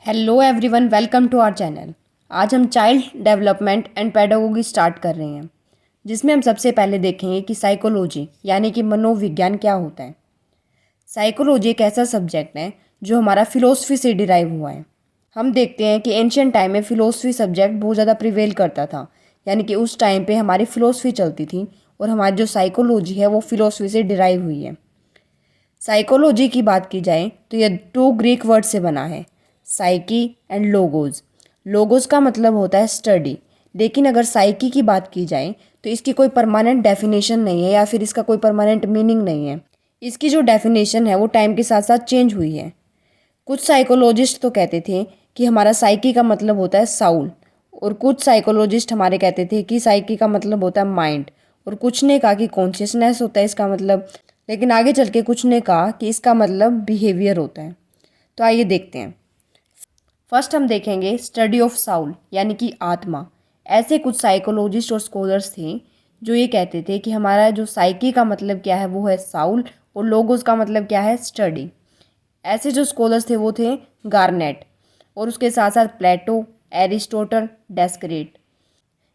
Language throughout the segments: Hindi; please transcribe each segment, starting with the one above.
Hello everyone, welcome to our channel. आज हम child development and pedagogy start कर रहे हैं, जिसमें हम सबसे पहले देखेंगे कि साइकोलॉजी यानी कि मनोविज्ञान क्या होता है। साइकोलॉजी एक ऐसा सब्जेक्ट है जो हमारा फिलोसफी से डिराइव हुआ है। हम देखते हैं कि एंशियंट टाइम में फ़िलोसफी सब्जेक्ट बहुत ज़्यादा प्रिवेल करता था, यानी कि उस टाइम पे हमारी फ़िलोसफी चलती थी और हमारी जो साइकोलॉजी है वो फ़िलोसफी से डिराइव हुई है। साइकोलॉजी की बात की जाए तो यह 2 ग्रीक वर्ड से बना है, साइकी एंड लोगोज। लोगोज का मतलब होता है स्टडी, लेकिन अगर साइकी की बात की जाए तो इसकी कोई परमानेंट डेफिनेशन नहीं है या फिर इसका कोई परमानेंट मीनिंग नहीं है। इसकी जो डेफिनेशन है वो टाइम के साथ साथ चेंज हुई है। कुछ साइकोलॉजिस्ट तो कहते थे कि हमारा साइकी का मतलब होता है साउल, और कुछ साइकोलॉजिस्ट हमारे कहते थे कि साइकी का मतलब होता है माइंड, और कुछ ने कहा कि कॉन्शियसनेस होता है इसका मतलब, लेकिन आगे चल के कुछ ने कहा कि इसका मतलब बिहेवियर होता है। तो आइए देखते हैं। फर्स्ट हम देखेंगे स्टडी ऑफ साउल यानी कि आत्मा। ऐसे कुछ साइकोलॉजिस्ट और स्कॉलर्स थे जो ये कहते थे कि हमारा जो साइकी का मतलब क्या है वो है साउल, और लोगोस का मतलब क्या है स्टडी। ऐसे जो स्कॉलर्स थे वो थे गार्नेट, और उसके साथ साथ प्लेटो, एरिस्टोटल, डेस्करेट।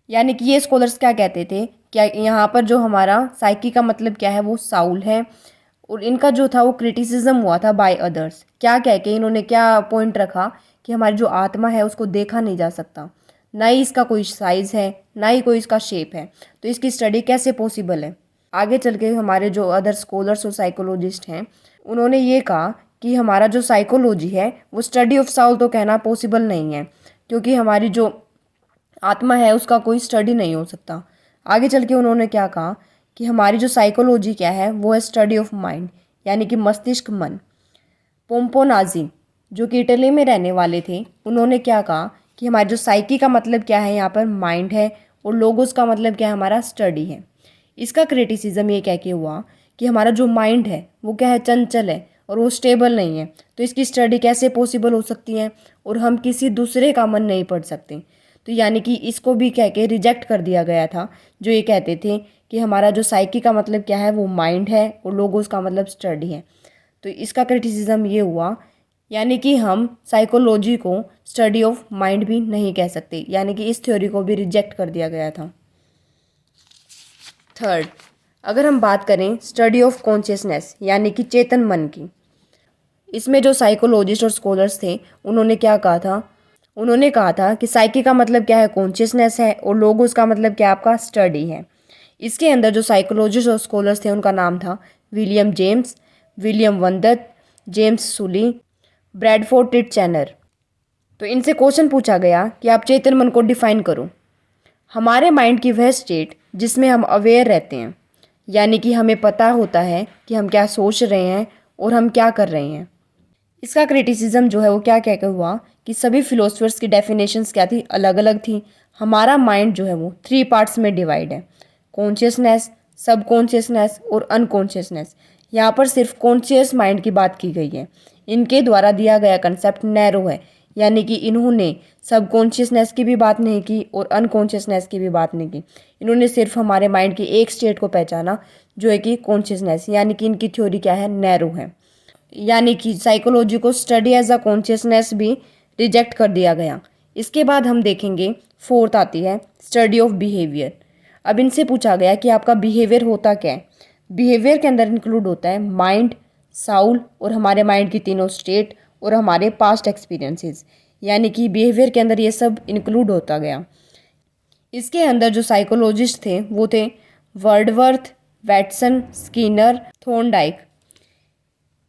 यानी कि ये स्कॉलर्स क्या कहते थे, क्या यहाँ पर जो हमारा साइकी का मतलब क्या है वो साउल है, और इनका जो था वो क्रिटिसिज्म हुआ था बाय अदर्स। क्या कह के इन्होंने क्या पॉइंट रखा कि हमारी जो आत्मा है उसको देखा नहीं जा सकता, ना ही इसका कोई साइज़ है, ना ही कोई इसका शेप है, तो इसकी स्टडी कैसे पॉसिबल है। आगे चल के हमारे जो अदर स्कॉलर्स और साइकोलॉजिस्ट हैं उन्होंने ये कहा कि हमारा जो साइकोलॉजी है वो स्टडी ऑफ साउल तो कहना पॉसिबल नहीं है, क्योंकि हमारी जो आत्मा है उसका कोई स्टडी नहीं हो सकता। आगे चल के उन्होंने क्या कहा कि हमारी जो साइकोलॉजी क्या है वो है स्टडी ऑफ माइंड, यानी कि मस्तिष्क, मन। पोम्पोनाजी जो कि इटली में रहने वाले थे, उन्होंने क्या कहा कि हमारी जो साइकी का मतलब क्या है यहाँ पर माइंड है, और लोगोस का मतलब क्या है हमारा स्टडी है। इसका क्रिटिसिज्म ये कह के हुआ कि हमारा जो माइंड है वो क्या है, चंचल है और वो स्टेबल नहीं है, तो इसकी स्टडी कैसे पॉसिबल हो सकती है, और हम किसी दूसरे का मन नहीं पढ़ सकते। तो यानी कि इसको भी कह के रिजेक्ट कर दिया गया था, जो ये कहते थे कि हमारा जो साइकी का मतलब क्या है वो माइंड है और लोगोस का मतलब स्टडी है। तो इसका क्रिटिसिज्म ये हुआ, यानी कि हम साइकोलॉजी को स्टडी ऑफ माइंड भी नहीं कह सकते, यानी कि इस थ्योरी को भी रिजेक्ट कर दिया गया था। थर्ड, अगर हम बात करें स्टडी ऑफ कॉन्शियसनेस यानी कि चेतन मन की, इसमें जो साइकोलॉजिस्ट और स्कॉलर्स थे उन्होंने क्या कहा था, उन्होंने कहा था कि साइकी का मतलब क्या है कॉन्शियसनेस है, और लोगोस का मतलब क्या आपका स्टडी है। इसके अंदर जो साइकोलॉजिस्ट और स्कॉलर्स थे उनका नाम था विलियम जेम्स, विलियम वंदत, जेम्स सुली, ब्रैडफोर्ड टिटचैनर। तो इनसे क्वेश्चन पूछा गया कि आप चेतन मन को डिफाइन करो। हमारे माइंड की वह स्टेट जिसमें हम अवेयर रहते हैं, यानी कि हमें पता होता है कि हम क्या सोच रहे हैं और हम क्या कर रहे हैं। इसका क्रिटिसिज्म जो है वो क्या कहकर हुआ कि सभी फिलोसफर्स की डेफिनेशंस क्या थी, अलग अलग थी। हमारा माइंड जो है वो 3 पार्ट्स में डिवाइड है, कॉन्शियसनेस, सब कॉन्शियसनेस और अनकॉन्शियसनेस। यहाँ पर सिर्फ कॉन्शियस माइंड की बात की गई है। इनके द्वारा दिया गया कंसेप्ट नैरो है, यानी कि इन्होंने सब कॉन्शियसनेस की भी बात नहीं की और अनकॉन्शियसनेस की भी बात नहीं की। इन्होंने सिर्फ हमारे माइंड की एक स्टेट को पहचाना जो है कि कॉन्शियसनेस, यानी कि इनकी थ्योरी क्या है, नैरो है। यानी कि साइकोलॉजी को स्टडी एज अ कॉन्शियसनेस भी रिजेक्ट कर दिया गया। इसके बाद हम देखेंगे फोर्थ आती है स्टडी ऑफ बिहेवियर। अब इनसे पूछा गया कि आपका बिहेवियर होता क्या है। बिहेवियर के अंदर इंक्लूड होता है माइंड, साउल और हमारे माइंड की तीनों स्टेट और हमारे पास्ट एक्सपीरियंसेस, यानी कि बिहेवियर के अंदर ये सब इंक्लूड होता गया। इसके अंदर जो साइकोलॉजिस्ट थे वो थे वर्डवर्थ, वैटसन, स्किनर, थॉर्नडाइक।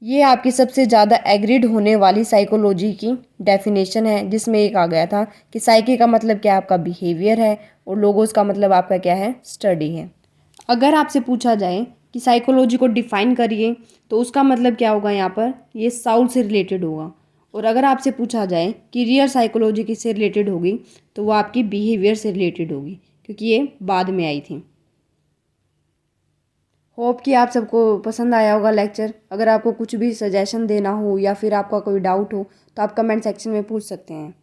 ये आपकी सबसे ज़्यादा एग्रीड होने वाली साइकोलॉजी की डेफिनेशन है, जिसमें एक आ गया था कि साइकी का मतलब क्या आपका बिहेवियर है और लोगोस का मतलब आपका क्या है, स्टडी है। अगर आपसे पूछा जाए कि साइकोलॉजी को डिफाइन करिए तो उसका मतलब क्या होगा, यहाँ पर ये साउल से रिलेटेड होगा। और अगर आपसे पूछा जाए कि रियल साइकोलॉजी किससे रिलेटेड होगी तो वो आपकी बिहेवियर से रिलेटेड होगी, क्योंकि ये बाद में आई थी। होप कि आप सबको पसंद आया होगा लेक्चर। अगर आपको कुछ भी सजेशन देना हो या फिर आपका कोई डाउट हो तो आप कमेंट सेक्शन में पूछ सकते हैं।